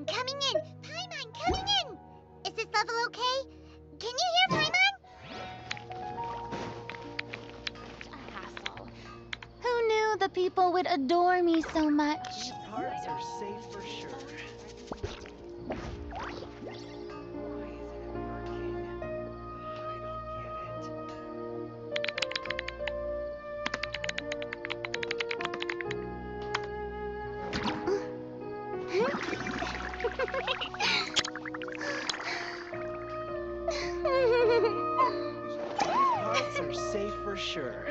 Paimon, coming in! Paimon, coming in! Is this level okay? Can you hear Paimon? A hassle. Who knew the people would adore me so much? These parts are safe for sure. Are safe for sure.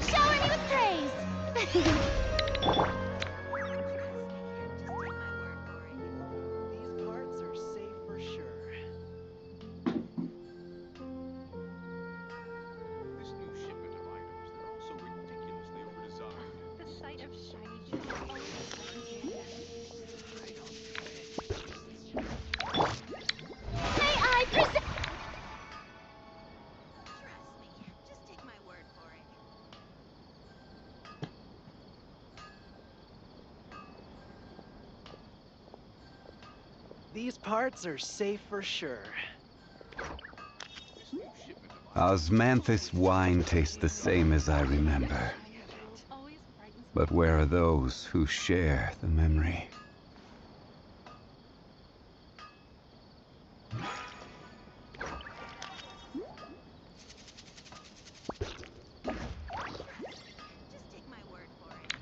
Shower me with praise! These parts are safe for sure. This new shipment of items, they're also ridiculously overdesigned. The sight of shiny jewels always brightens my day. May I present... Trust me, just take my word for it. These parts are safe for sure. This new shipment of Osmanthus wine tastes the same as I remember. Always brightens my But where are those who share the memory? Just take my word for it.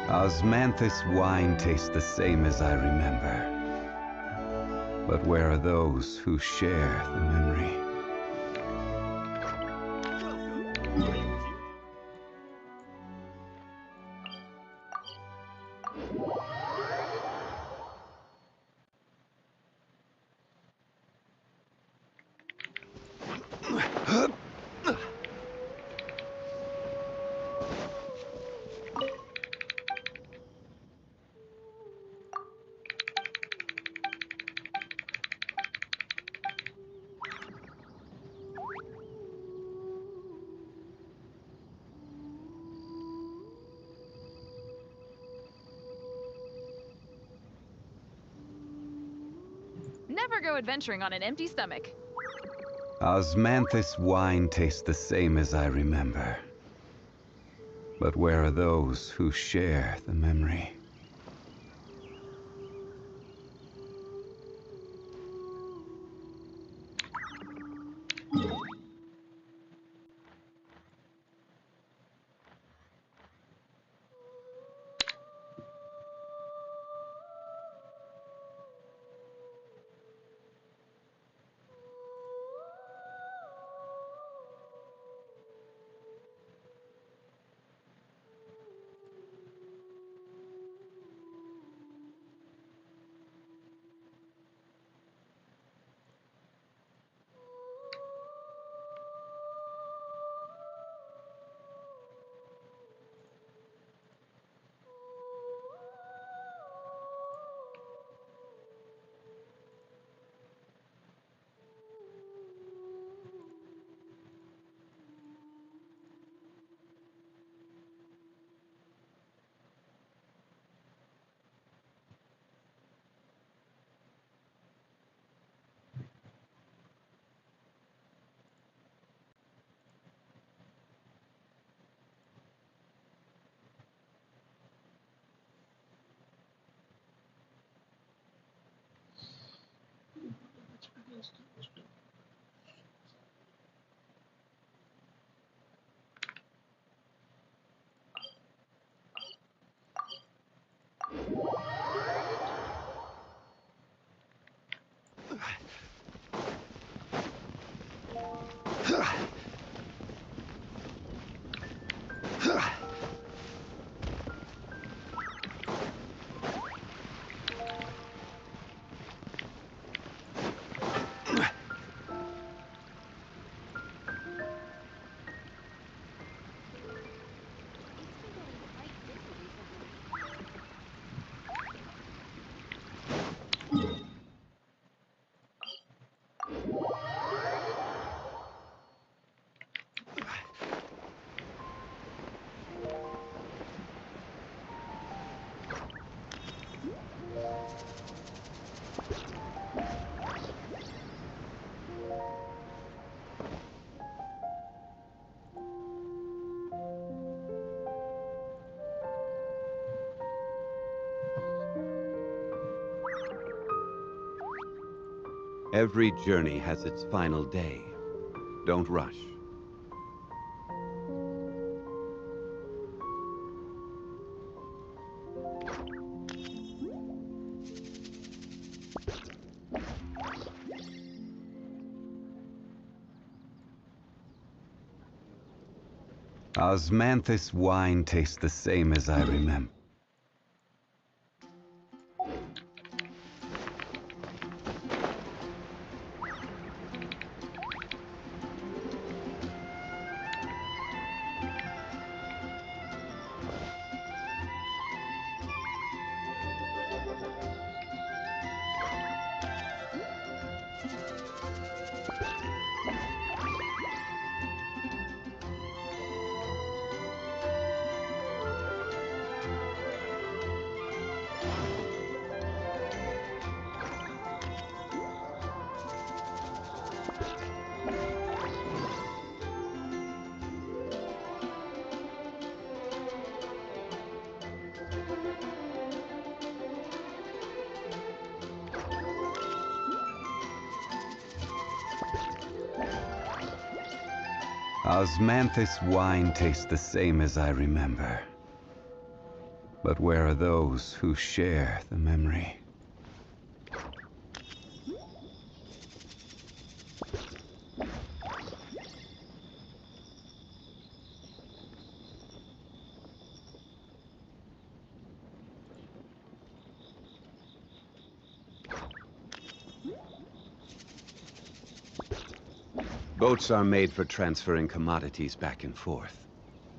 Osmanthus wine tastes the same as I remember. But where are those who share the memory? Never go adventuring on an empty stomach. Osmanthus wine tastes the same as I remember. But where are those who share the memory? Every journey has its final day. Don't rush. Osmanthus wine tastes the same as I remember. Osmanthus wine tastes the same as I remember. But where are those who share the memory? Boats are made for transferring commodities back and forth.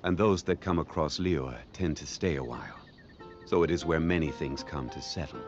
And those that come across Liyue tend to stay a while. So it is where many things come to settle.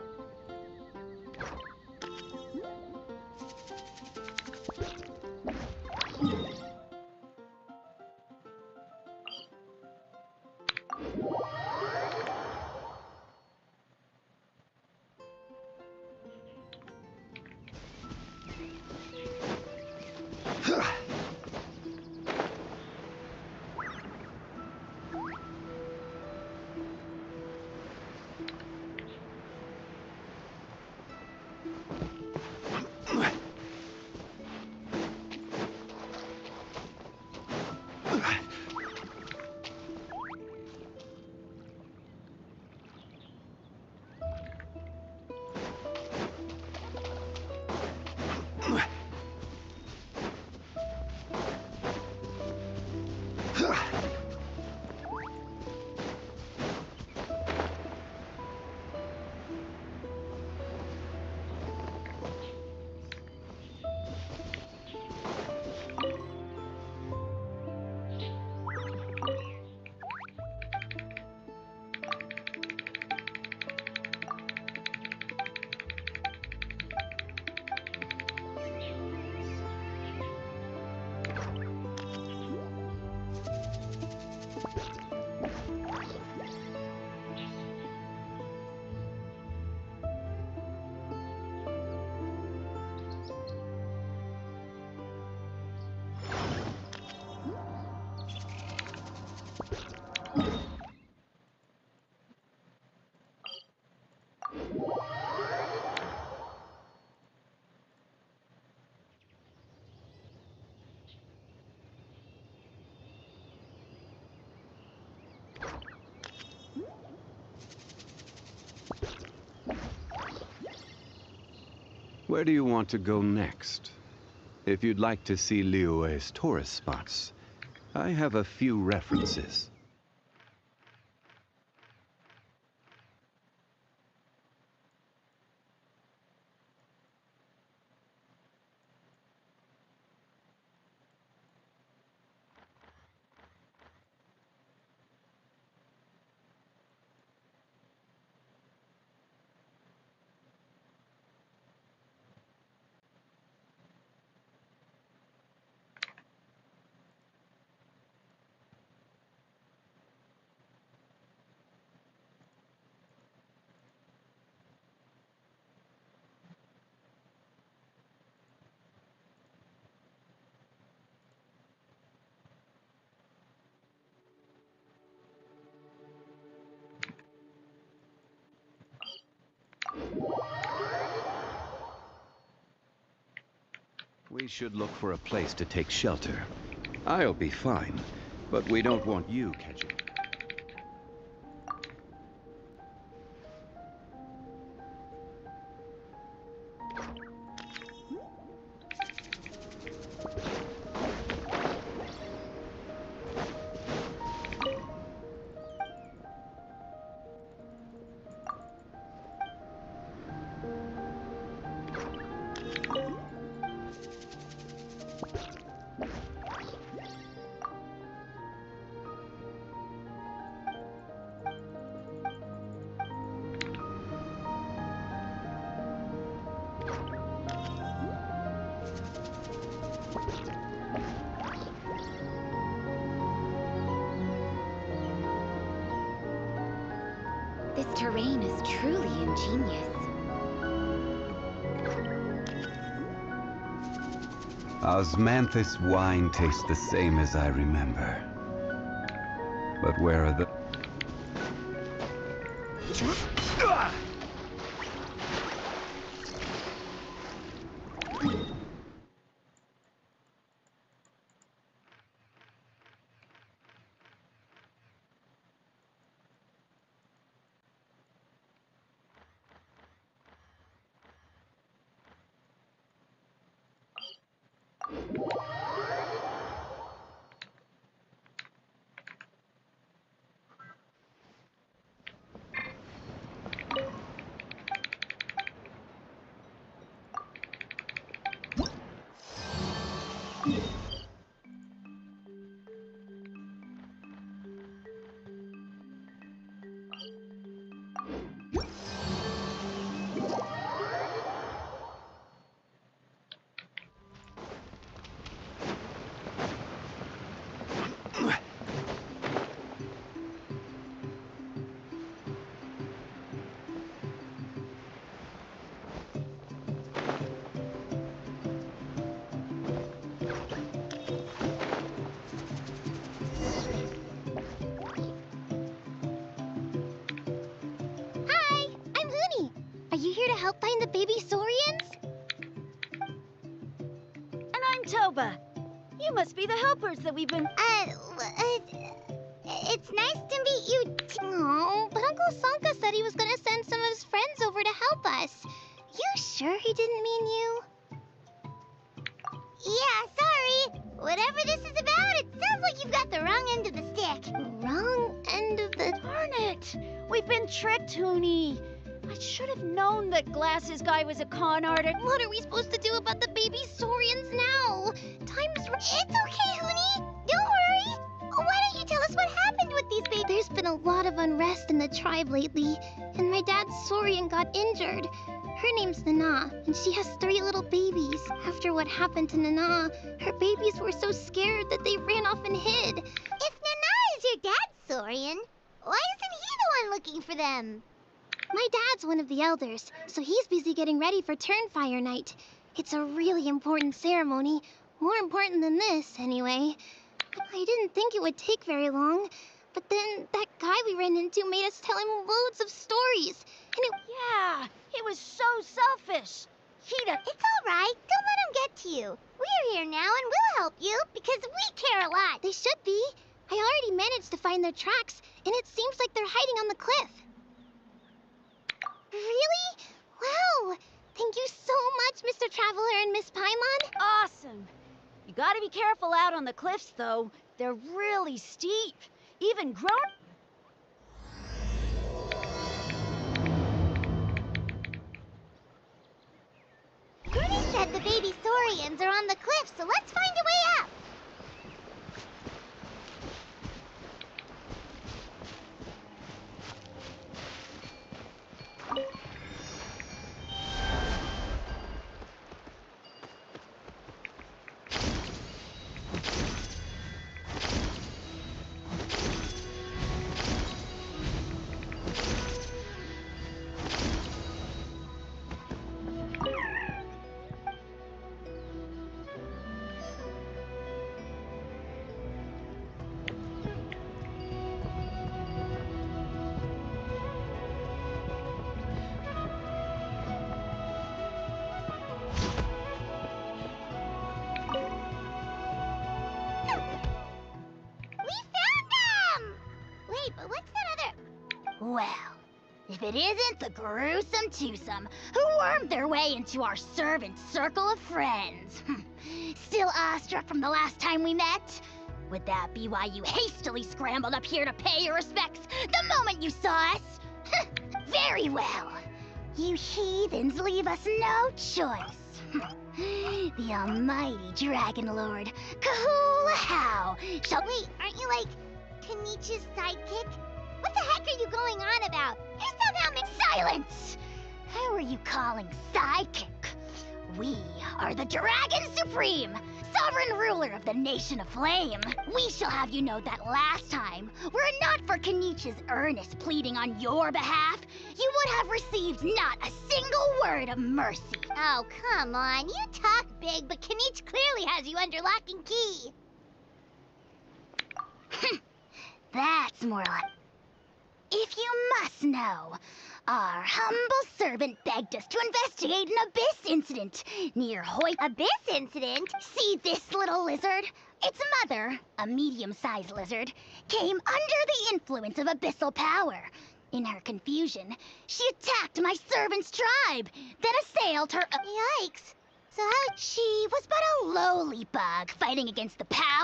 Where do you want to go next? If you'd like to see Liyue's tourist spots, I have a few references. We should look for a place to take shelter. I'll be fine, but we don't want you catching. This terrain is truly ingenious. Osmanthus wine tastes the same as I remember. But where are the... Hi, I'm Huni. Are you here to help find the baby Saurians? And I'm Toba. You must be the helpers that we've been... It's nice to meet you. Oh, but Uncle Sanka said he was gonna send some of his friends over to help us. You sure he didn't mean you? Yeah, sorry. Whatever this is about, it sounds like you've got the wrong end of the stick. Wrong end of the... Darn it! We've been tricked, Huni. I should have known that Glasses Guy was a con artist. What are we supposed to do about the baby Saurians now? Time's... It's okay, Huni. Don't worry. Why don't you tell us what happened with these babies? There's been a lot of unrest in the tribe lately, and my dad's Saurian got injured. Her name's Nana, and she has 3 little babies. After what happened to Nana, her babies were so scared that they ran off and hid. If Nana is your dad's Saurian, why isn't he the one looking for them? My dad's one of the elders, so he's busy getting ready for Turnfire Night. It's a really important ceremony, more important than this, anyway. I didn't think it would take very long, but then that guy we ran into made us tell him loads of stories, and it... Yeah, he was so selfish. It's all right. Don't let him get to you. We're here now, and we'll help you, because we care a lot. They should be. I already managed to find their tracks, and it seems like they're hiding on the cliff. Really? Wow! Thank you so much, Mr. Traveler and Miss Paimon. awesome. You gotta be careful out on the cliffs, though. They're really steep. Even grown... Goody said the baby Saurians are on the cliff, so let's find a way up. But what's that other... Well, if it isn't the gruesome twosome who wormed their way into our servant circle of friends. Still awestruck from the last time we met? Would that be why you hastily scrambled up here to pay your respects the moment you saw us? Very well. You heathens leave us no choice. The almighty Dragon Lord, Kahula How, shall... Wait, aren't you like... Kenichi's sidekick? What the heck are you going on about? You're somehow silence! Who are you calling sidekick? We are the Dragon Supreme, sovereign ruler of the Nation of Flame. We shall have you know that last time, were it not for Kenichi's earnest pleading on your behalf, you would have received not a single word of mercy. Oh, come on. You talk big, but Kenichi clearly has you under lock and key. That's more like... If you must know, our humble servant begged us to investigate an abyss incident near Hoy... Abyss incident? See this little lizard? Its mother, a medium-sized lizard, came under the influence of abyssal power. In her confusion, she attacked my servant's tribe, then assailed her... Yikes! So how... She was but a lowly bug fighting against the pow...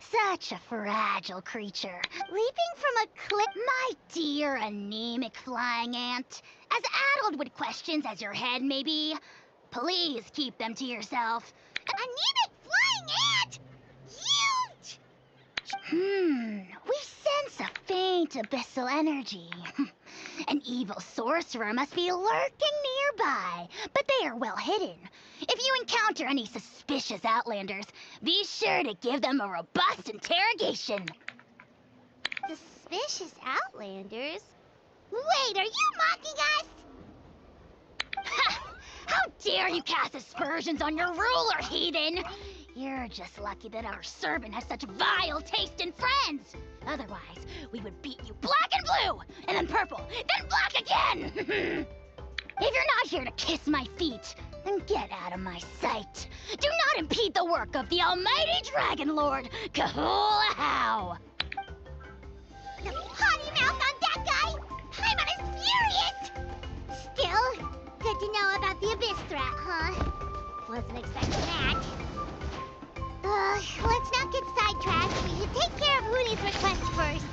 Such a fragile creature. Leaping from a cliff... My dear anemic flying ant. As addled with questions as your head may be, please keep them to yourself. Anemic flying ant? You... We sense a faint abyssal energy. An evil sorcerer must be lurking nearby, but they are well hidden. If you encounter any suspicious outlanders, be sure to give them a robust interrogation. Suspicious outlanders? Wait, are you mocking us? Ha! How dare you cast aspersions on your ruler, heathen! You're just lucky that our servant has such vile taste in friends. Otherwise, we would beat you black and blue, and then purple, then black again! If you're not here to kiss my feet, then get out of my sight. Do not impede the work of the almighty Dragon Lord, Kahula-How! Potty mouth on that guy! Paimon is furious! Still, good to know about the abyss threat, huh? Wasn't expecting that. Let's not get sidetracked. We should take care of Hoonie's request first.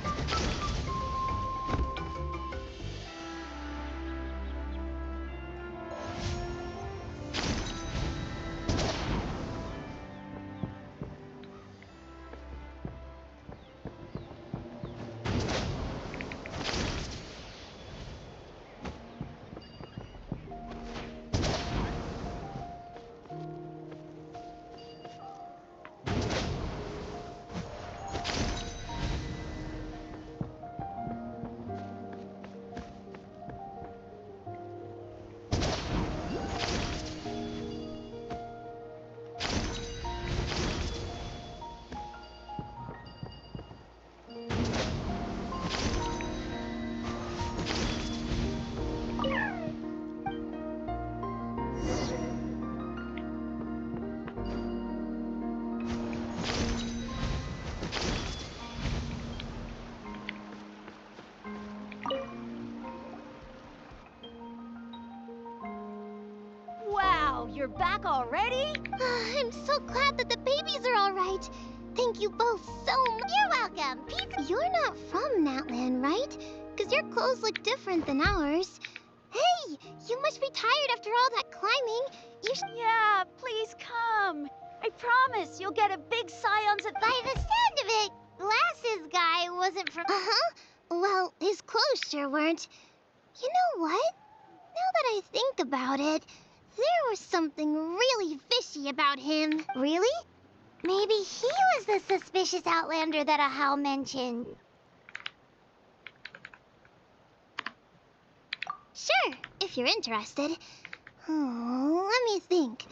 Wow, you're back already? I'm so glad that the babies are all right. Thank you both so much. You're welcome. Pizza. You're not from Natland, right? Because your clothes look different than ours. Hey, you must be tired after all that climbing. You Yeah, please come. I promise you'll get a big Scion's at By the sound of it, Glasses guy wasn't from... Uh-huh. Well, his clothes sure weren't. You know what? Now that I think about it, there was something really fishy about him. Really? Maybe he was the suspicious outlander that Ahau mentioned. Sure, if you're interested. Oh, let me think.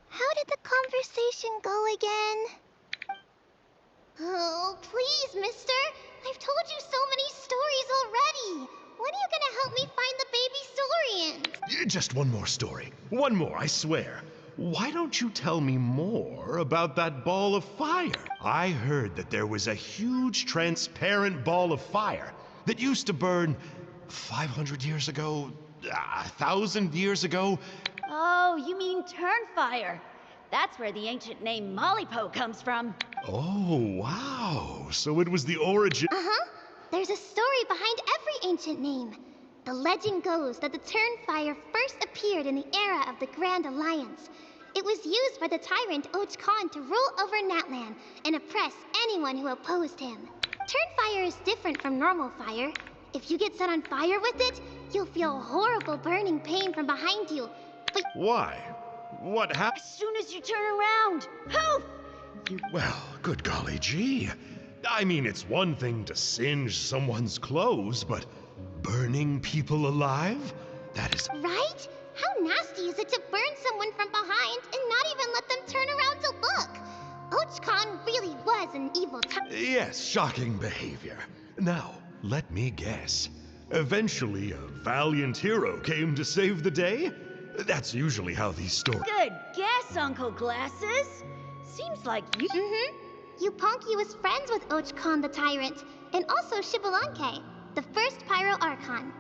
How did the conversation go again? Oh, please, mister. I've told you so many stories already. When are you gonna help me find the baby Saurians? Just one more story. One more, I swear. Why don't you tell me more about that ball of fire? I heard that there was a huge transparent ball of fire that used to burn 500 years ago, 1,000 years ago. Oh, you mean Turnfire. That's where the ancient name Mollypo comes from. Oh, wow. So it was the origin. Uh-huh. There's a story behind every ancient name. The legend goes that the Turnfire first appeared in the era of the Grand Alliance. It was used by the tyrant Och Khan to rule over Natlan and oppress anyone who opposed him. Turnfire is different from normal fire. If you get set on fire with it, you'll feel horrible burning pain from behind you. But Why? What happened? As soon as you turn around, poof! Well, good golly gee. I mean, it's one thing to singe someone's clothes, but burning people alive? That is... right? How nasty is it to burn someone from behind and not even let them turn around to look? Och Khan really was an evil Yes, shocking behavior. Now, let me guess. Eventually, a valiant hero came to save the day? That's usually how these stories... Good guess, Uncle Glasses. Seems like you... Mm-hmm. Yupanqui was friends with Och Khan the Tyrant, and also Shibalanke, the first Pyro Archon.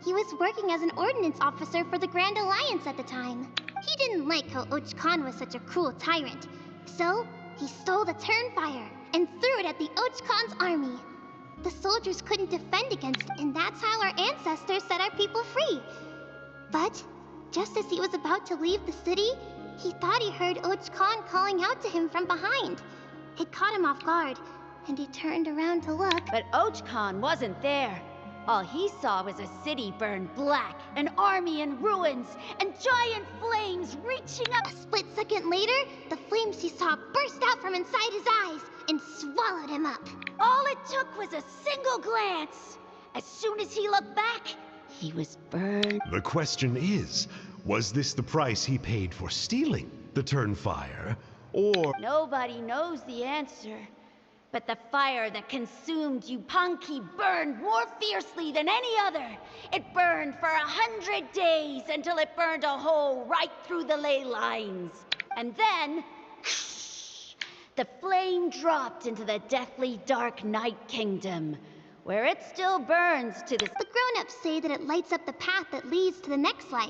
He was working as an ordnance officer for the Grand Alliance at the time. He didn't like how Och Khan was such a cruel tyrant, so he stole the Turnfire and threw it at the Och Khan's army. The soldiers couldn't defend against it, and that's how our ancestors set our people free. But just as he was about to leave the city, he thought he heard Och Khan calling out to him from behind. It caught him off guard, and he turned around to look. But Ochcon wasn't there. All he saw was a city burned black, an army in ruins, and giant flames reaching up. A split second later, the flames he saw burst out from inside his eyes and swallowed him up. All it took was a single glance. As soon as he looked back, he was burned. The question is, was this the price he paid for stealing the Turnfire, or... Nobody knows the answer. But the fire that consumed Yupanqui burned more fiercely than any other. It burned for 100 days until it burned a hole right through the ley lines. And then, the flame dropped into the deathly dark Night Kingdom, where it still burns to this. The grown-ups say that it lights up the path that leads to the next life.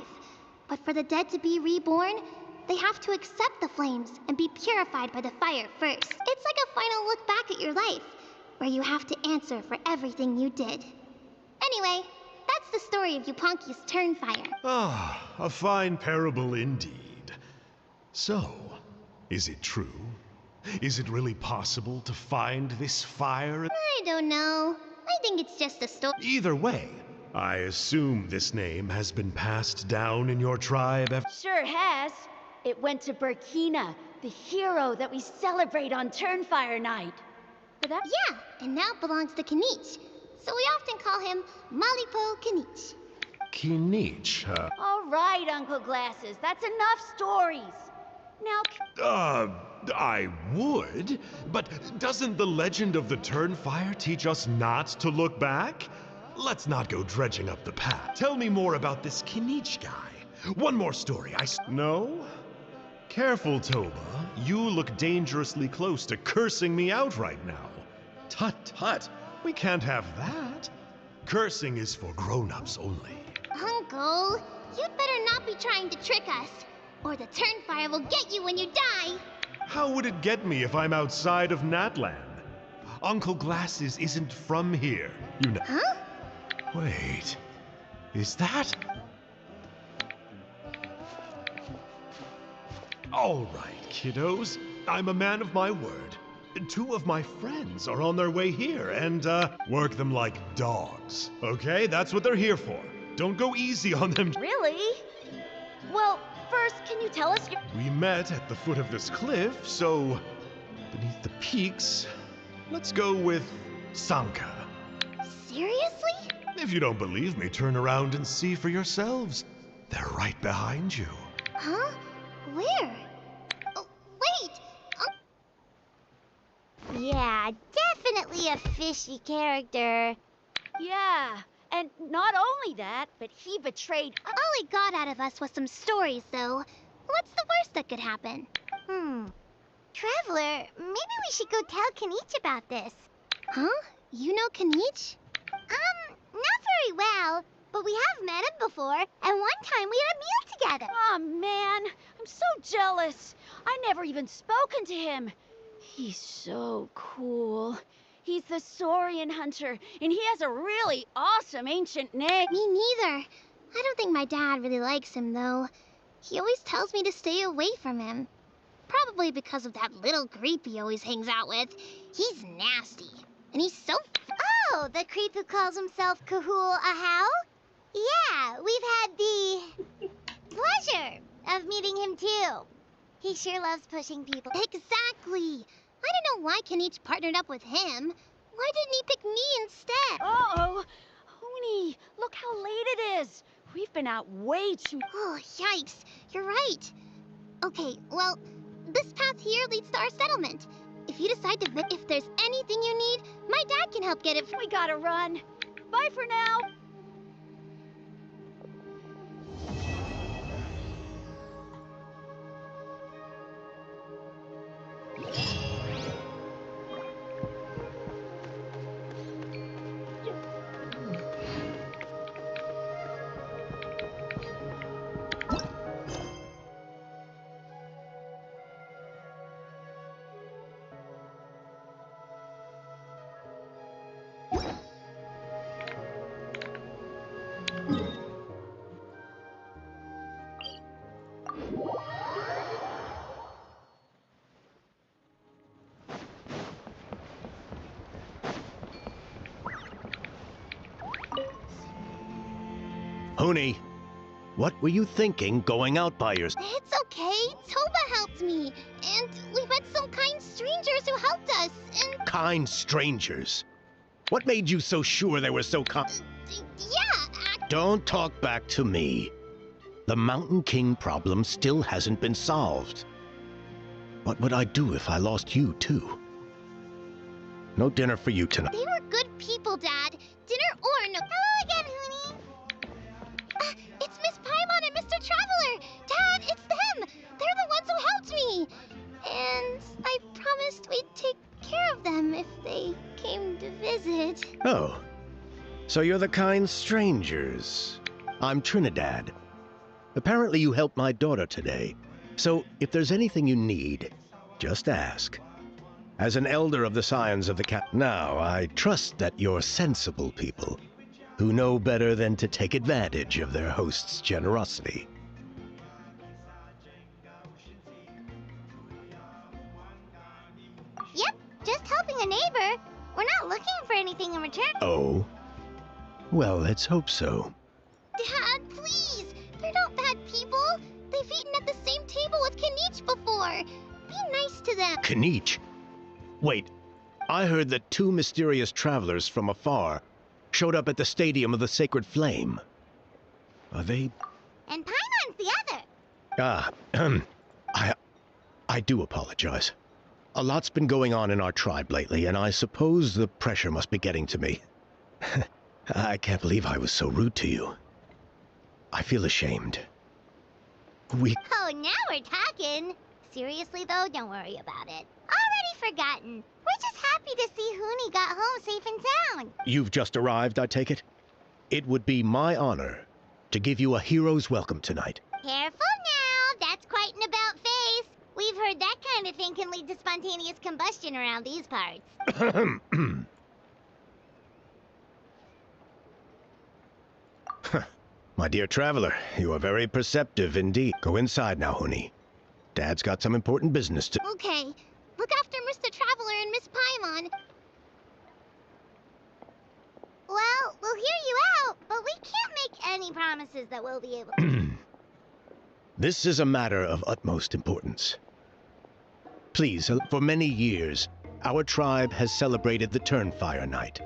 But for the dead to be reborn, they have to accept the flames and be purified by the fire first. It's like a final look back at your life, where you have to answer for everything you did. Anyway, that's the story of Yupanqui's Turnfire. Ah, a fine parable indeed. So, is it true? Is it really possible to find this fire? I don't know. I think it's just a story. Either way, I assume this name has been passed down in your tribe ever... Sure has. It went to Burkina, the hero that we celebrate on Turnfire Night. But that... Yeah, and now it belongs to Kanich. So we often call him Malipo Kanich. Kinich, huh? All right, Uncle Glasses, that's enough stories. Now... I would, but doesn't the legend of the Turnfire teach us not to look back? Let's not go dredging up the path. Tell me more about this Kinich guy. One more story, No? Careful, Toba. You look dangerously close to cursing me out right now. Tut tut. We can't have that. Cursing is for grown-ups only. Uncle, you'd better not be trying to trick us, or the Turnfire will get you when you die. How would it get me if I'm outside of Natland? Uncle Glasses isn't from here, you know. Huh? Wait, is that... All right, kiddos. I'm a man of my word. 2 of my friends are on their way here, and, work them like dogs. Okay? That's what they're here for. Don't go easy on them. Really? Well, first, can you tell us your... We met at the foot of this cliff, so... beneath the peaks... Let's go with Sanka. Seriously? If you don't believe me, turn around and see for yourselves. They're right behind you. Huh? Where? Oh, wait! Yeah, definitely a fishy character. Yeah, and not only that, but he betrayed... All he got out of us was some stories, though. What's the worst that could happen? Traveler, maybe we should go tell Kanich about this. Huh? You know Kanich? Not very well, but we have met him before, and one time we had a meal together. Aw, man, I'm so jealous. I never even spoken to him. He's so cool. He's the Saurian hunter, and he has a really awesome ancient name. Me neither. I don't think my dad really likes him, though. He always tells me to stay away from him. Probably because of that little creep he always hangs out with. He's nasty. And he's so... Oh, the creep who calls himself Kahul Ahau? Yeah, we've had the pleasure of meeting him, too. He sure loves pushing people. Exactly. I don't know why Kanich partnered up with him. Why didn't he pick me instead? Uh-oh. Hoonie, look how late it is. We've been out way too... Oh, yikes. You're right. Okay, well, this path here leads to our settlement. If you decide to... If there's anything you need, my dad can help get it. We gotta run. Bye for now. Huni, what were you thinking going out by yourself? It's okay. Toba helped me. And we met some kind strangers who helped us. And Kind strangers. What made you so sure they were so yeah, Don't talk back to me. The Mountain King problem still hasn't been solved. What would I do if I lost you, too? No dinner for you tonight. they were good people, Dad. Dinner or no. Hello again, Huni. It's Miss Paimon and Mr. Traveler. Dad, it's them. They're the ones who helped me. And I promised we'd take care of them if they came to visit. Oh, so you're the kind strangers. I'm Trinidad. Apparently you helped my daughter today. So if there's anything you need, just ask. As an elder of the Scions of the Cat, now I trust that you're sensible people who know better than to take advantage of their host's generosity. Yep, just helping a neighbor. We're not looking for anything in return. Oh? Well, let's hope so. Dad, please. They're not bad people. They've eaten at the same table with Kanich before. Be nice to them. Kanich? Wait, I heard that two mysterious travelers from afar showed up at the Stadium of the Sacred Flame. Are they... And Paimon's the other. I do apologize. A lot's been going on in our tribe lately, and I suppose the pressure must be getting to me. I can't believe I was so rude to you. I feel ashamed. Oh, now we're talking. Seriously, though, don't worry about it. Already forgotten. We're just happy to see Huni got home safe and sound. You've just arrived, I take it? It would be my honor to give you a hero's welcome tonight. Careful now. That's quite an about-face. We've heard that kind of thing can lead to spontaneous combustion around these parts. My dear traveler, you are very perceptive indeed. Go inside now, Huni. Dad's got some important business to... Okay. Look after Mr. Traveler and Miss Paimon. Well, we'll hear you out, but we can't make any promises that we'll be able to. This is a matter of utmost importance. Please, for many years, our tribe has celebrated the Turnfire Night.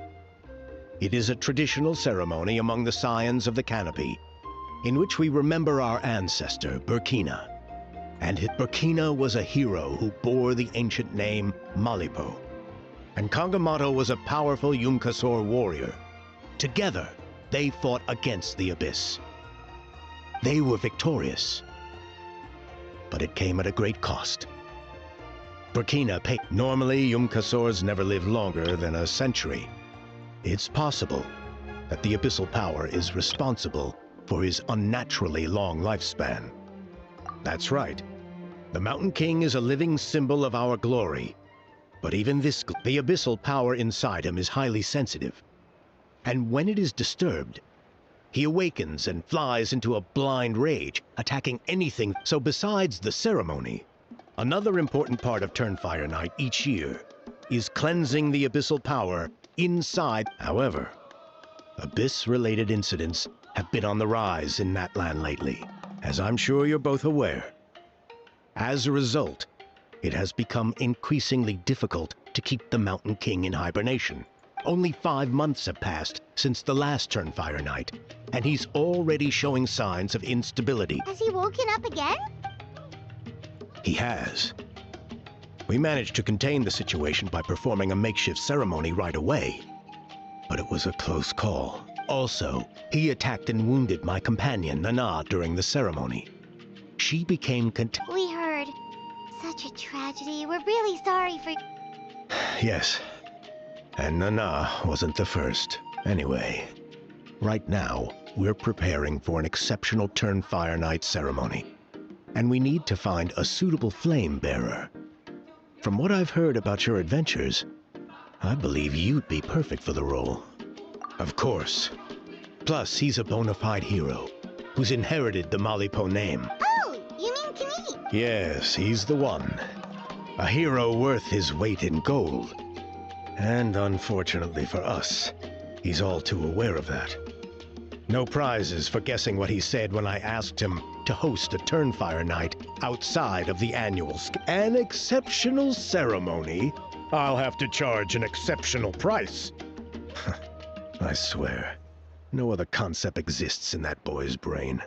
It is a traditional ceremony among the Scions of the Canopy, in which we remember our ancestor, Burkina. And Burkina was a hero who bore the ancient name Malipo. And Kangamato was a powerful Yumkasor warrior. Together, they fought against the Abyss. They were victorious. But it came at a great cost. Burkina paid. Normally, Yumkasors never live longer than a century. It's possible that the Abyssal Power is responsible for his unnaturally long lifespan. That's right. The Mountain King is a living symbol of our glory. But even this, the Abyssal Power inside him is highly sensitive. And when it is disturbed, he awakens and flies into a blind rage, attacking anything. So besides the ceremony, another important part of Turnfire Night each year is cleansing the Abyssal Power inside. However, Abyss-related incidents have been on the rise in that land lately, as I'm sure you're both aware. As a result, it has become increasingly difficult to keep the Mountain King in hibernation. Only 5 months have passed since the last Turnfire Night, and he's already showing signs of instability. Has he woken up again? He has. We managed to contain the situation by performing a makeshift ceremony right away. But it was a close call. Also, he attacked and wounded my companion, Nana, during the ceremony. She became We heard. Such a tragedy. We're really sorry for... Yes. And Nana wasn't the first. Anyway, right now, we're preparing for an exceptional Turnfire Night ceremony. And we need to find a suitable flame bearer. From what I've heard about your adventures, I believe you'd be perfect for the role. Of course. Plus, he's a bona fide hero, who's inherited the Malipo name. Oh, you mean Kanich? Yes, he's the one. A hero worth his weight in gold. And unfortunately for us, he's all too aware of that. No prizes for guessing what he said when I asked him to host a Turnfire night outside of the annual An exceptional ceremony? I'll have to charge an exceptional price. I swear, no other concept exists in that boy's brain.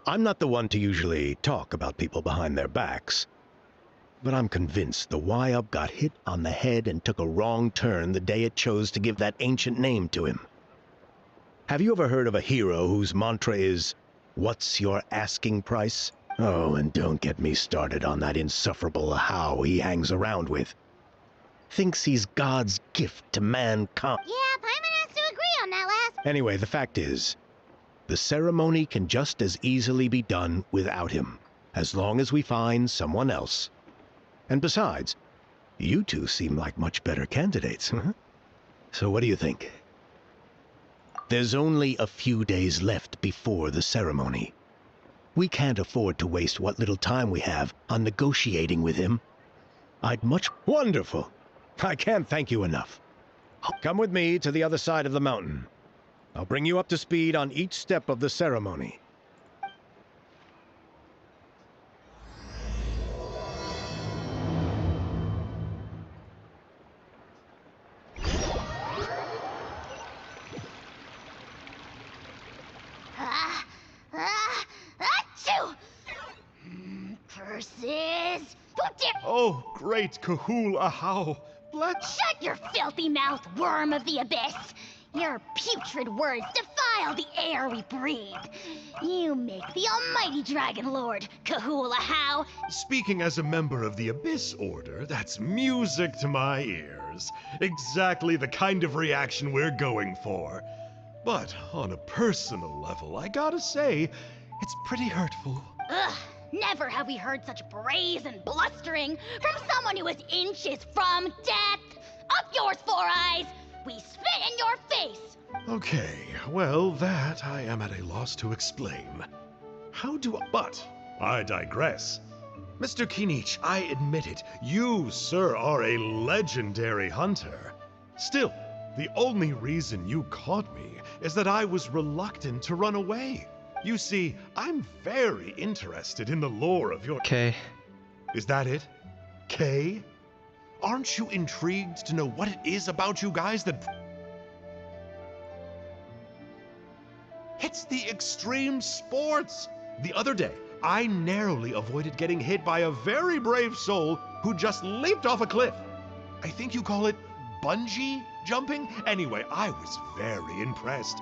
I'm not the one to usually talk about people behind their backs, but I'm convinced the Y-Up got hit on the head and took a wrong turn the day it chose to give that ancient name to him. Have you ever heard of a hero whose mantra is, "What's your asking price?" Oh, and don't get me started on that insufferable How he hangs around with. Thinks he's God's gift to mankind. Yeah, Paimon has to agree on that last. Anyway, the fact is, the ceremony can just as easily be done without him, as long as we find someone else. And besides, you two seem like much better candidates. So what do you think? There's only a few days left before the ceremony. We can't afford to waste what little time we have on negotiating with him. I'd much... Wonderful! I can't thank you enough. Come with me to the other side of the mountain. I'll bring you up to speed on each step of the ceremony. Achoo! Curses! Who dare... Oh, great Kahul Ahau! Shut your filthy mouth, worm of the abyss! Your putrid words defile the air we breathe. You make the almighty Dragon Lord, Kahul Ahau. Speaking as a member of the Abyss Order, that's music to my ears. Exactly the kind of reaction we're going for. But on a personal level, I gotta say, it's pretty hurtful. Ugh, never have we heard such brazen blustering from someone who is inches from death. Up yours, Four Eyes! We spit in your face! Okay, well, that I am at a loss to explain. But I digress. Mr. Kinich, I admit it, you, sir, are a legendary hunter. Still, the only reason you caught me is that I was reluctant to run away. You see, I'm very interested in the lore of your... Kay. Is that it? Kay? Aren't you intrigued to know what it is about you guys that... It's the extreme sports! The other day, I narrowly avoided getting hit by a very brave soul who just leaped off a cliff. I think you call it bungee jumping? Anyway, I was very impressed.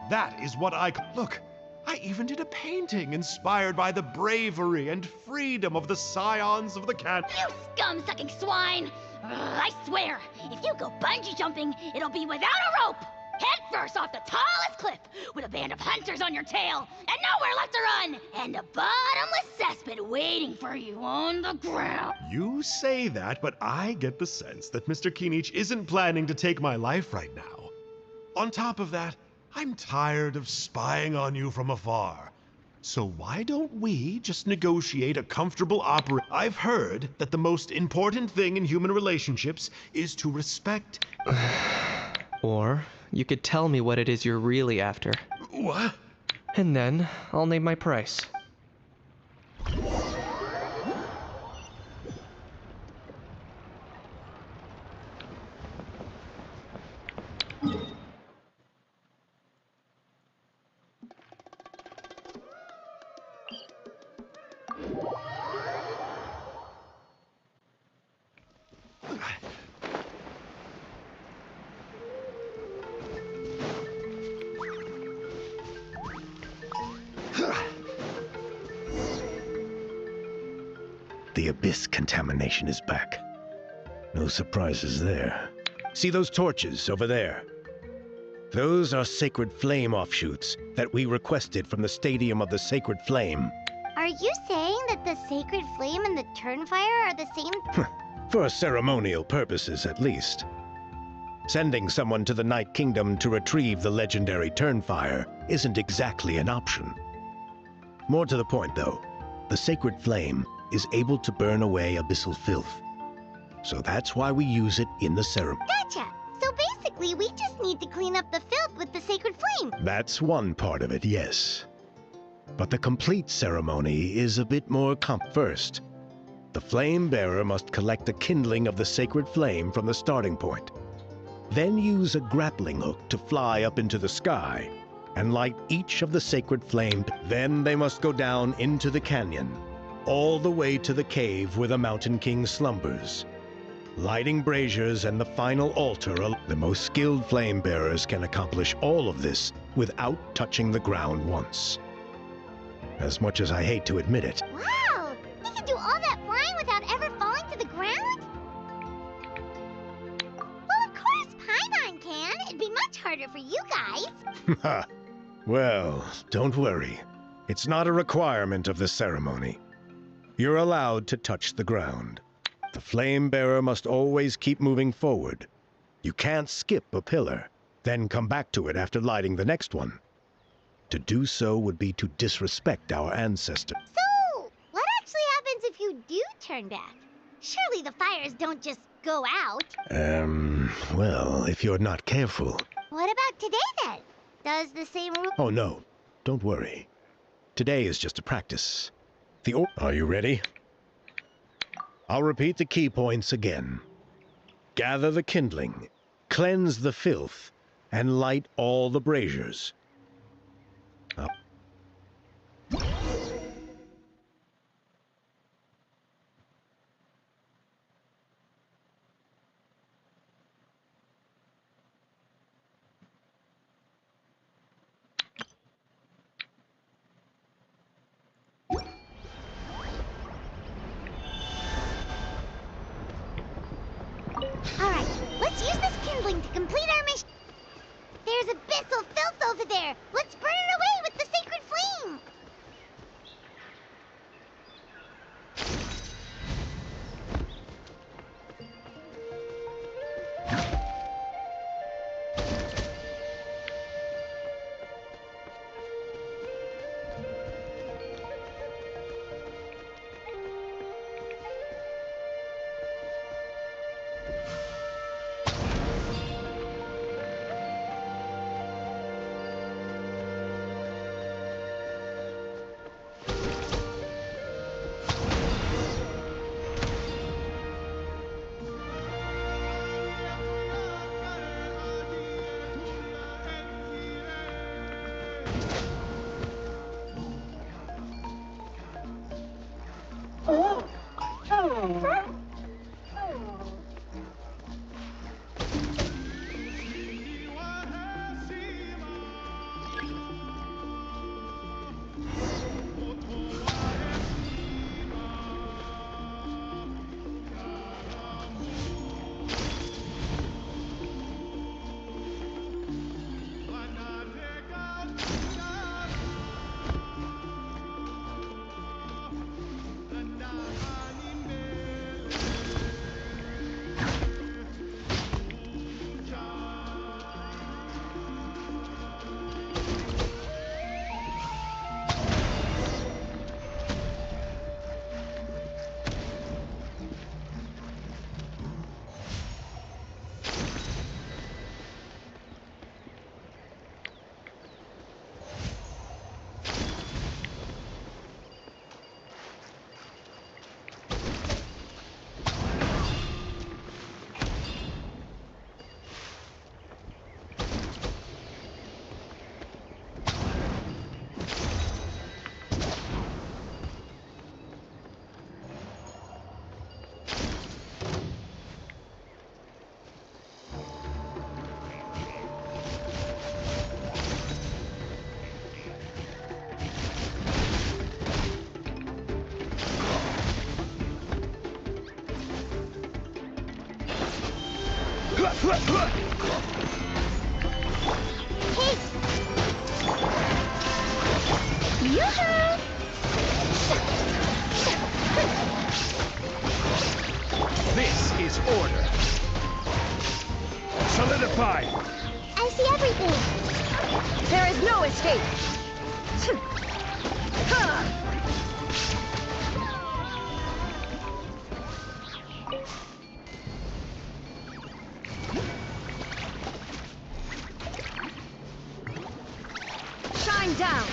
That is what I... Look, I even did a painting inspired by the bravery and freedom of the scions of the can... You scum-sucking swine! I swear, if you go bungee jumping, it'll be without a rope! Head first off the tallest cliff, with a band of hunters on your tail, and nowhere left to run, and a bottomless cesspit waiting for you on the ground. You say that, but I get the sense that Mr. Kinich isn't planning to take my life right now. On top of that, I'm tired of spying on you from afar. So why don't we just negotiate a comfortable I've heard that the most important thing in human relationships is to respect... Or you could tell me what it is you're really after. What? And then I'll name my price. The Abyss contamination is back. No surprises there. See those torches over there? Those are Sacred Flame offshoots that we requested from the Stadium of the Sacred Flame. Are you saying that the Sacred Flame and the Turnfire are the same? For ceremonial purposes, at least. Sending someone to the Night Kingdom to retrieve the legendary Turnfire isn't exactly an option. More to the point, though, the Sacred Flame is able to burn away abyssal filth. So that's why we use it in the ceremony. Gotcha! So basically, Basically, we just need to clean up the filth with the sacred flame. That's one part of it, yes. But the complete ceremony is a bit more First, the flame bearer must collect the kindling of the sacred flame from the starting point. Then use a grappling hook to fly up into the sky and light each of the sacred flames. Then they must go down into the canyon, all the way to the cave where the Mountain King slumbers. Lighting braziers and the final altar, the most skilled flame bearers can accomplish all of this without touching the ground once. As much as I hate to admit it. Wow! He can do all that flying without ever falling to the ground? Well, of course Paimon can. It'd be much harder for you guys. Well, don't worry. It's not a requirement of the ceremony. You're allowed to touch the ground. The flame bearer must always keep moving forward. You can't skip a pillar, then come back to it after lighting the next one. To do so would be to disrespect our ancestors. So, what actually happens if you do turn back? Surely the fires don't just go out. Well, if you're not careful. What about today then? Does the same rule... Oh no, don't worry. Today is just a practice. Are you ready? I'll repeat the key points again. Gather the kindling, cleanse the filth, and light all the braziers. Up. Alright, let's use this kindling to complete our mission. There's abyssal filth over there. Let's burn it away with the sacred flame. This is order. Solidify. I see everything. There is no escape. Going down!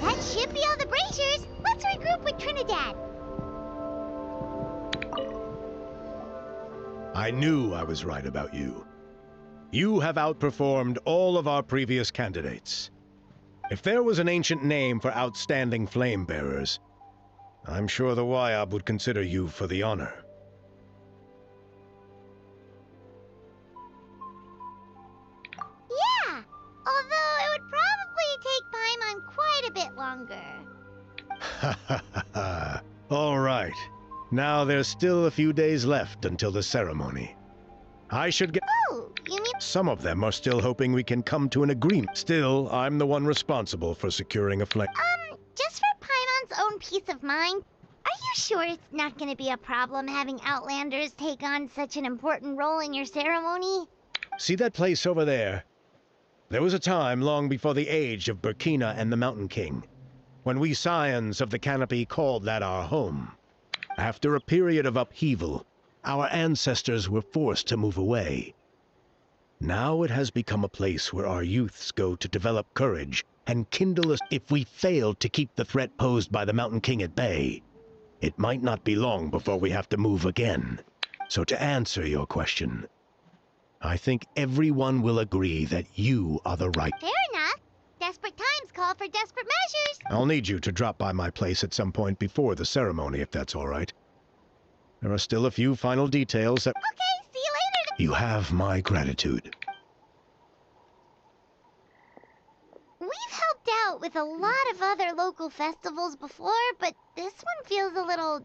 That should be all the braziers. Let's regroup with Trinidad. I knew I was right about you. You have outperformed all of our previous candidates. If there was an ancient name for outstanding flame bearers, I'm sure the Wayab would consider you for the honor. Yeah, although it would probably take Paimon quite a bit longer. Ha ha ha ha. All right. Now there's still a few days left until the ceremony. I should get... Oh, you mean... Some of them are still hoping we can come to an agreement. Still, I'm the one responsible for securing a flame. Just for Paimon's own peace of mind, are you sure it's not going to be a problem having Outlanders take on such an important role in your ceremony? See that place over there? There was a time long before the age of Burkina and the Mountain King, when we Scions of the Canopy called that our home. After a period of upheaval, our ancestors were forced to move away. Now it has become a place where our youths go to develop courage and kindle us. If we failed to keep the threat posed by the Mountain King at bay, it might not be long before we have to move again. So to answer your question, I think everyone will agree that you are the right... Fair enough. Desperate times call for desperate measures. I'll need you to drop by my place at some point before the ceremony, if that's all right. There are still a few final details that... Okay, see you later. You have my gratitude. We've helped out with a lot of other local festivals before, but this one feels a little...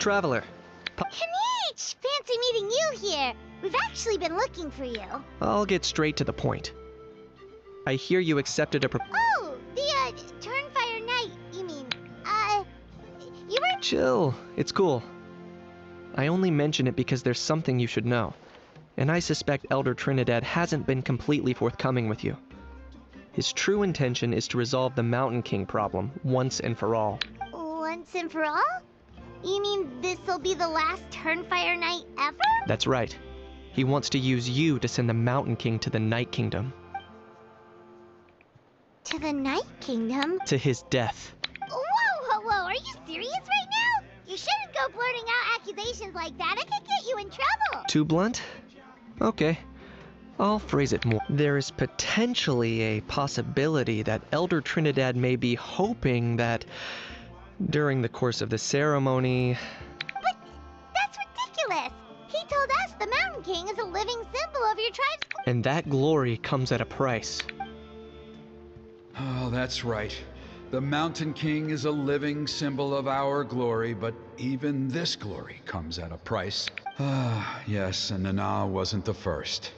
Traveler. Kanich! Fancy meeting you here. We've actually been looking for you. I'll get straight to the point. I hear you accepted a Oh, the, Turnfire Knight, you mean. You were... Chill. It's cool. I only mention it because there's something you should know. And I suspect Elder Trinidad hasn't been completely forthcoming with you. His true intention is to resolve the Mountain King problem once and for all. Once and for all? You mean this'll be the last Turnfire Knight ever? That's right. He wants to use you to send the Mountain King to the Night Kingdom. To the Night Kingdom? To his death. Whoa, are you serious right now? You shouldn't go blurting out accusations like that. It could get you in trouble. Too blunt? Okay. I'll phrase it more. There is potentially a possibility that Elder Trinidad may be hoping that during the course of the ceremony... But that's ridiculous. He told us the Mountain King is a living symbol of your tribe's... And that glory comes at a price. Oh, that's right. The Mountain King is a living symbol of our glory, but even this glory comes at a price. Ah, yes, and Nana wasn't the first.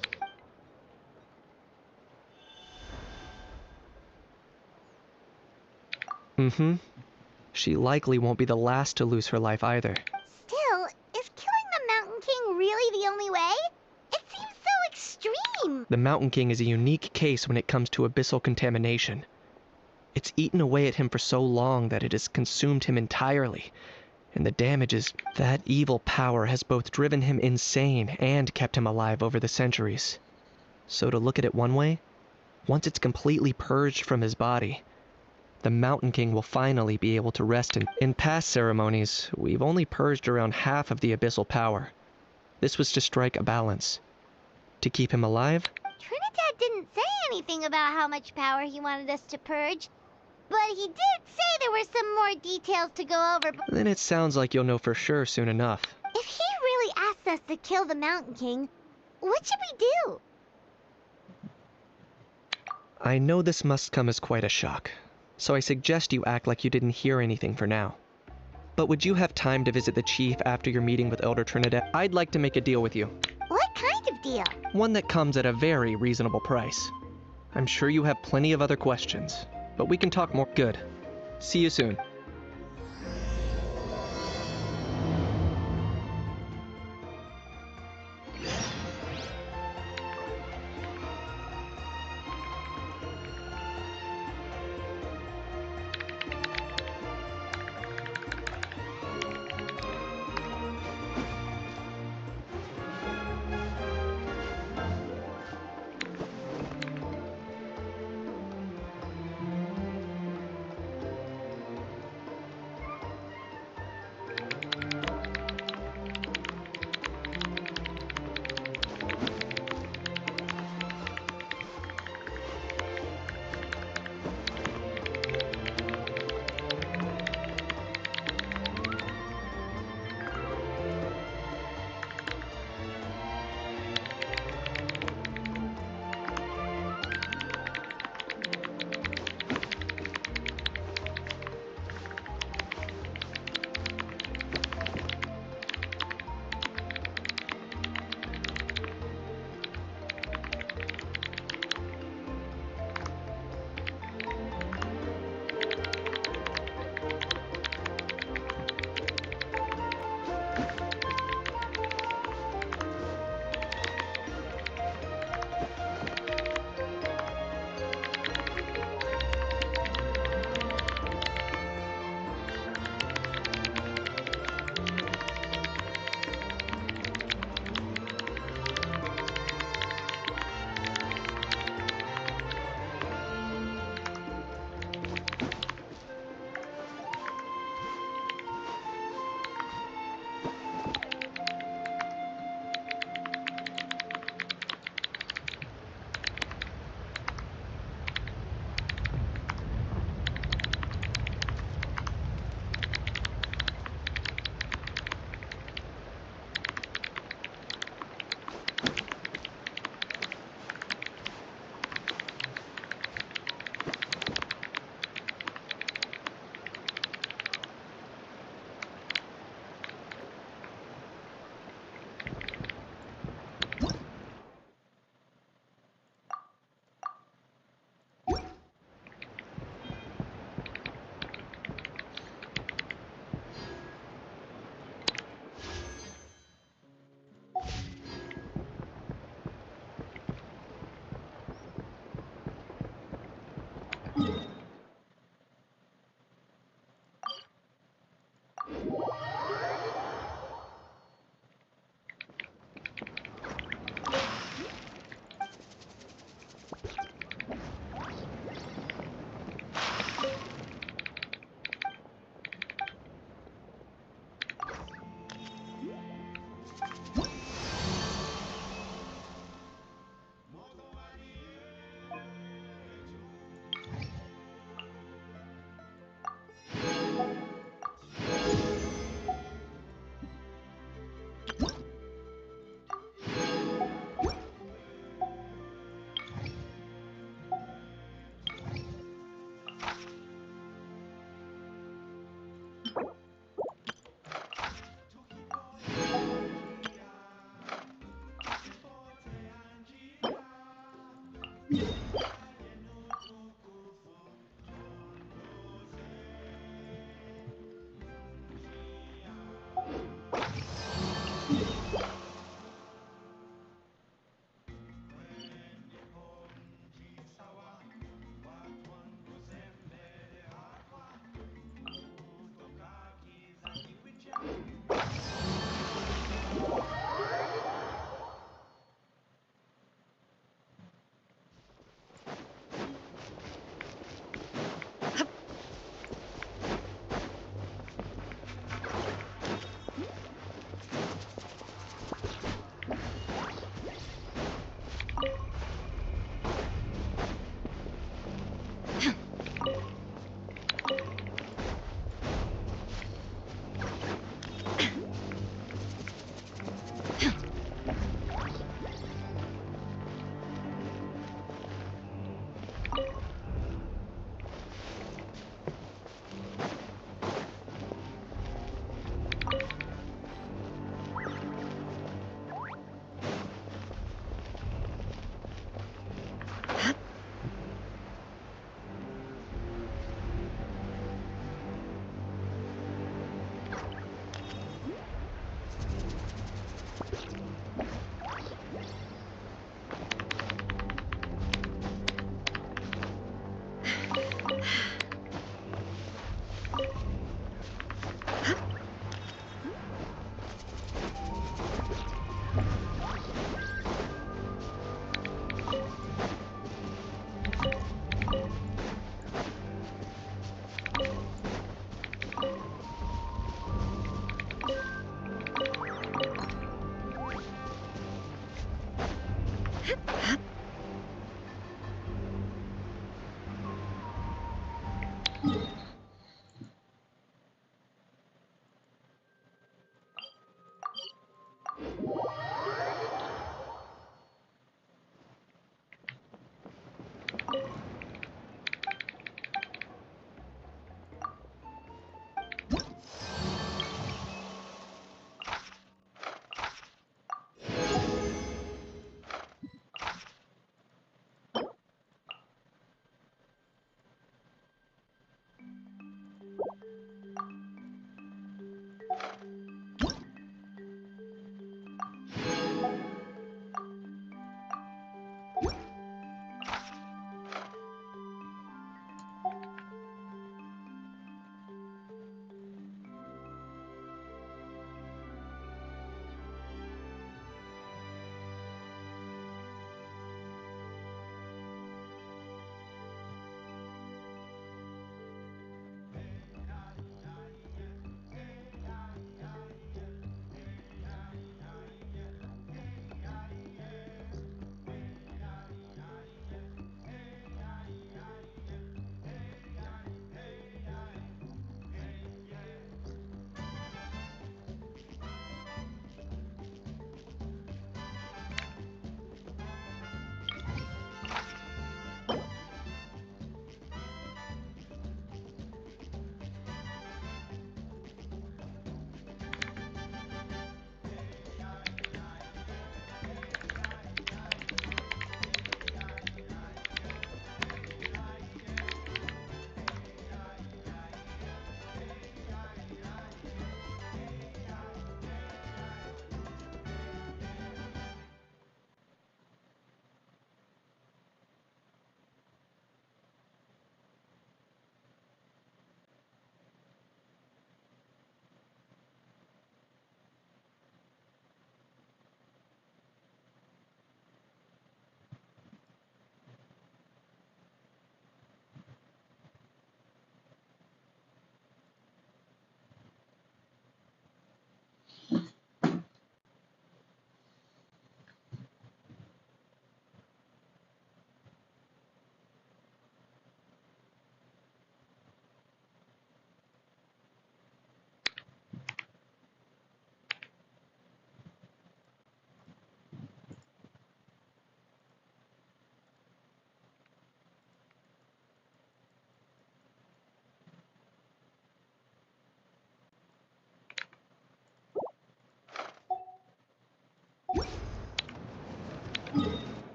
Mm-hmm. She likely won't be the last to lose her life either. Still, is killing the Mountain King really the only way? It seems so extreme. The Mountain King is a unique case when it comes to abyssal contamination. It's eaten away at him for so long that it has consumed him entirely. And the damage is... That evil power has both driven him insane and kept him alive over the centuries. So to look at it one way, once it's completely purged from his body, the Mountain King will finally be able to rest in past ceremonies, we've only purged around half of the abyssal power. This was to strike a balance. To keep him alive? Trinidad didn't say anything about how much power he wanted us to purge, but he did say there were some more details to go over. Then it sounds like you'll know for sure soon enough. If he really asked us to kill the Mountain King, what should we do? I know this must come as quite a shock, so I suggest you act like you didn't hear anything for now. But would you have time to visit the chief after your meeting with Elder Trinidad? I'd like to make a deal with you. What kind of deal? One that comes at a very reasonable price. I'm sure you have plenty of other questions, but we can talk more. Good. See you soon.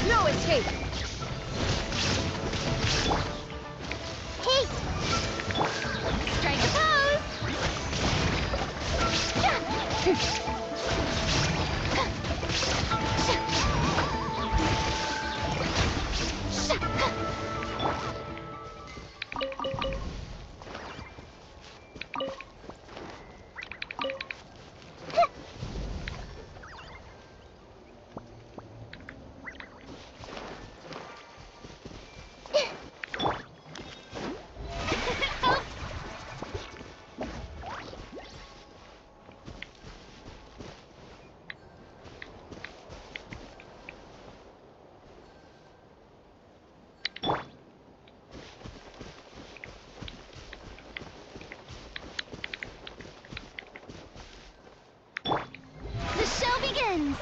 No escape! Hey! Strike a pose! The show begins!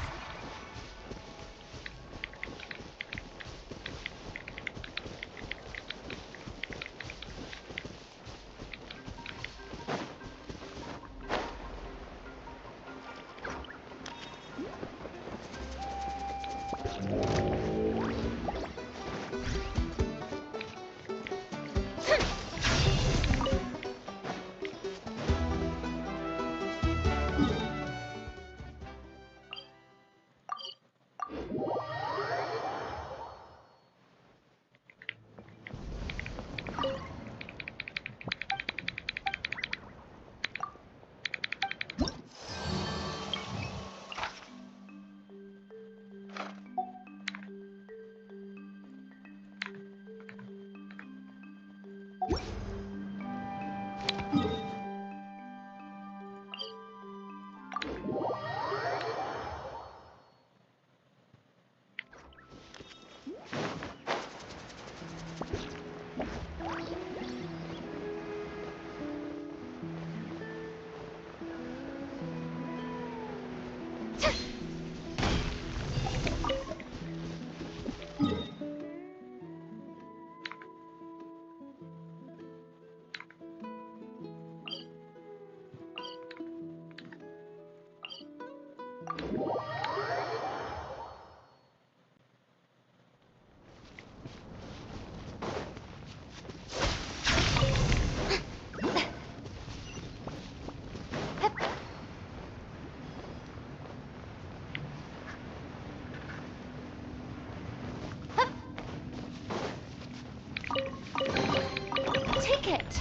Ticket!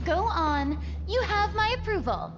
Go on. You have my approval.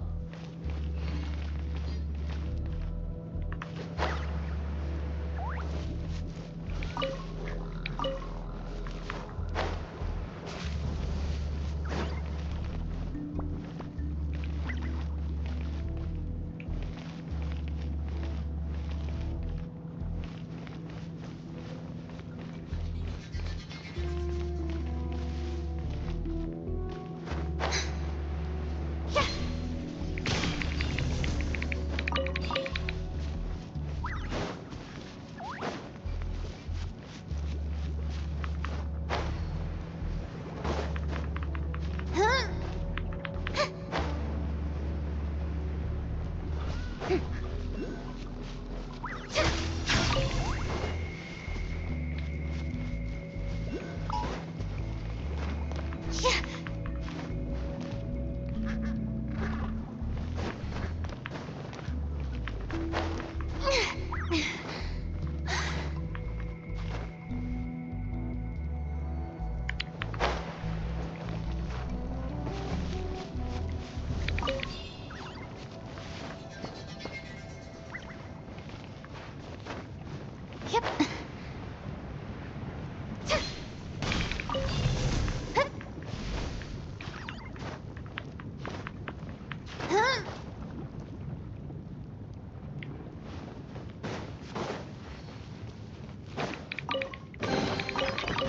Yep.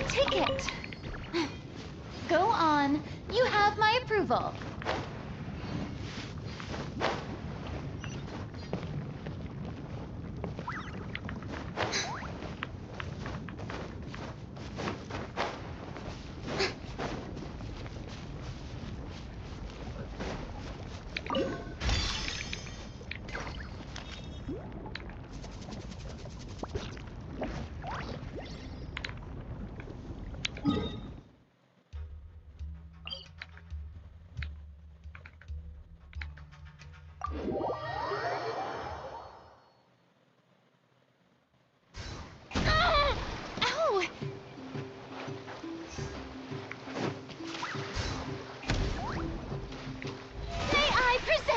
Ticket! Go on. You have my approval.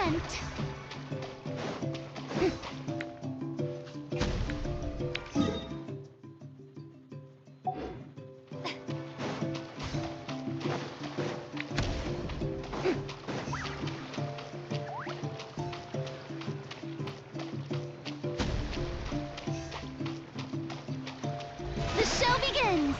hunt. The show begins!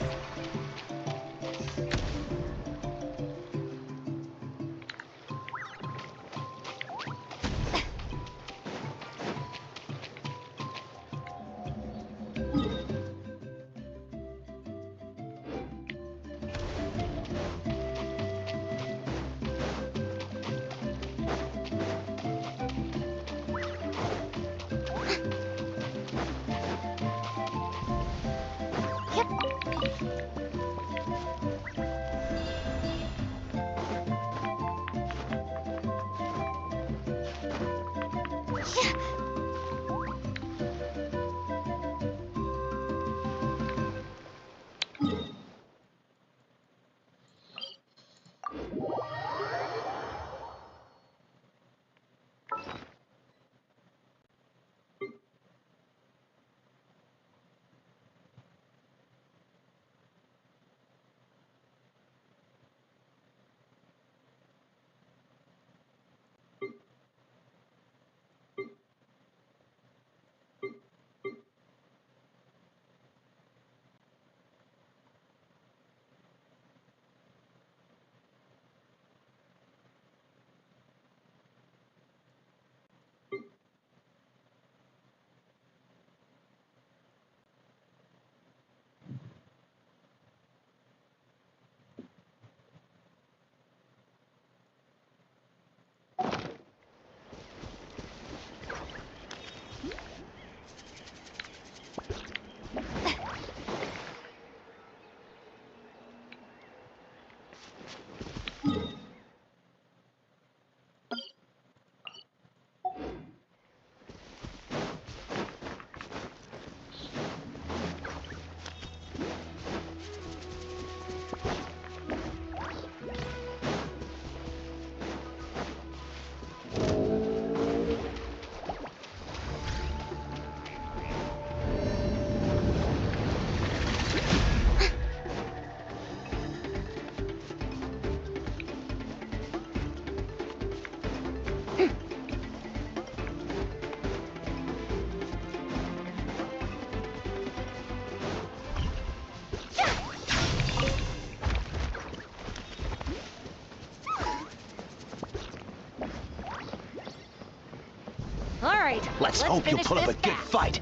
Let's hope you put up a good fight.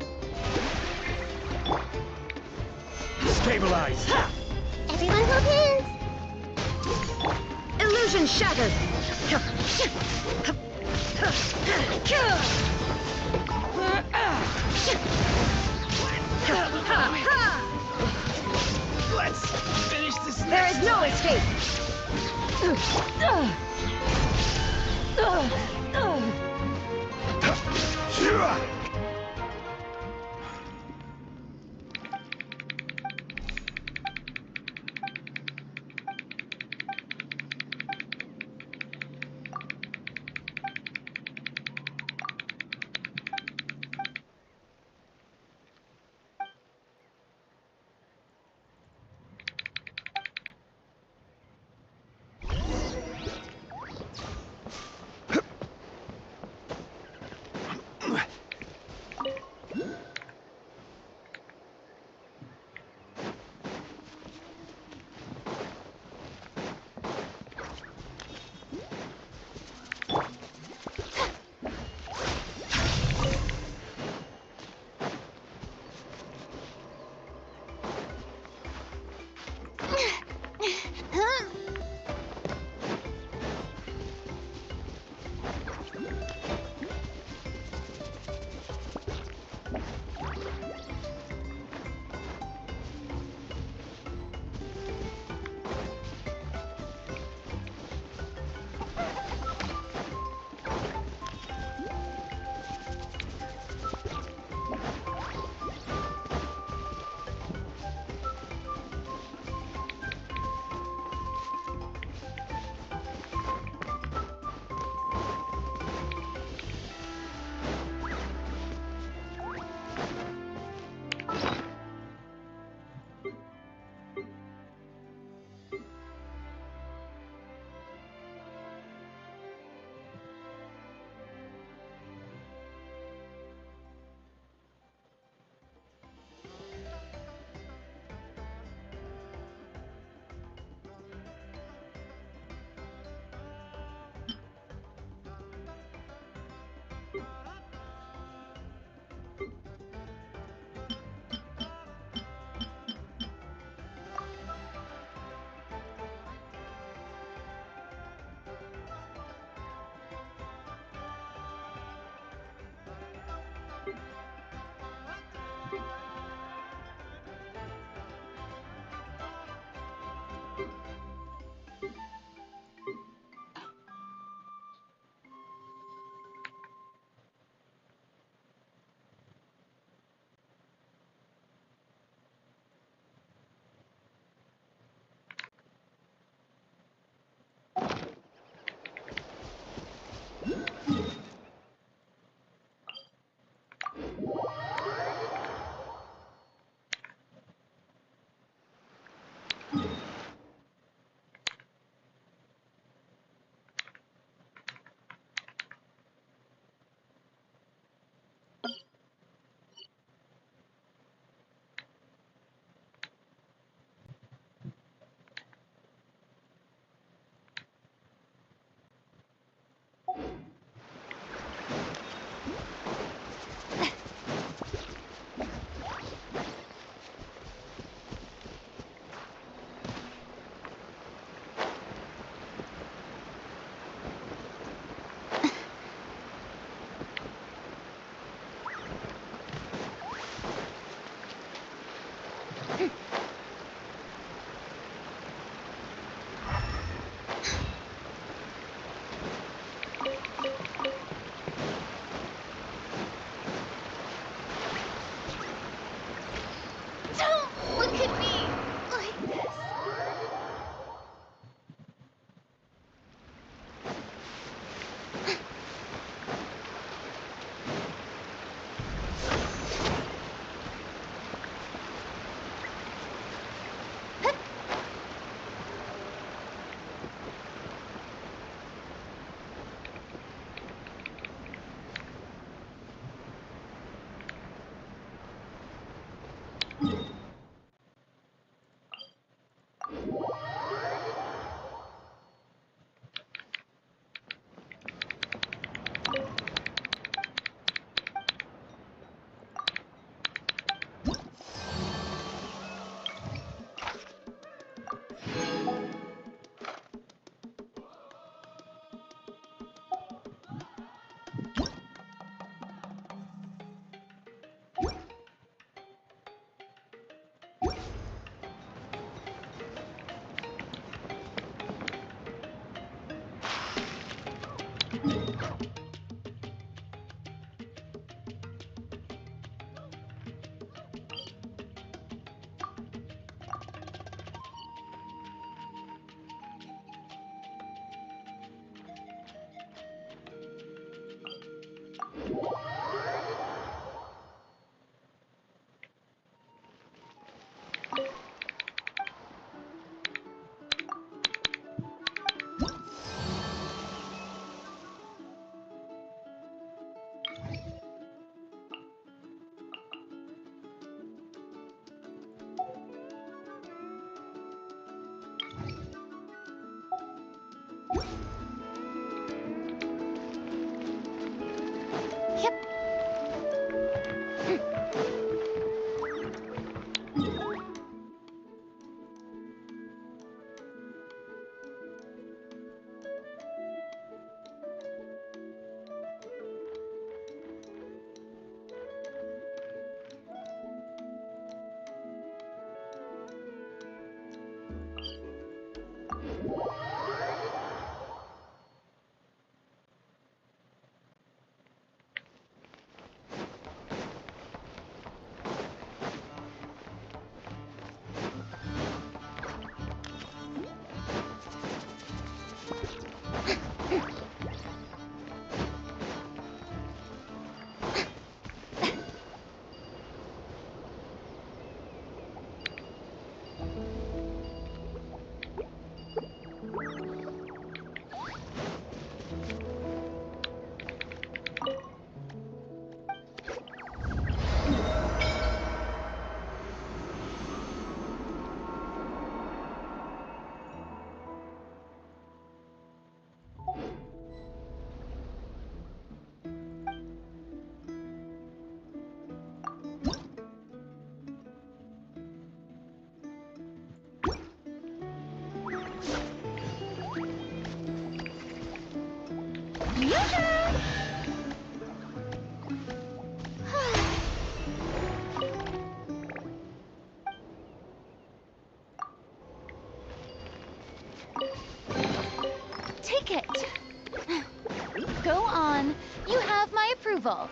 Stabilize. Everyone hold hands. Illusion shattered! Let's finish this. There is no escape! Don't look at me like this. Go on. You have my approval.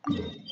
Hmm.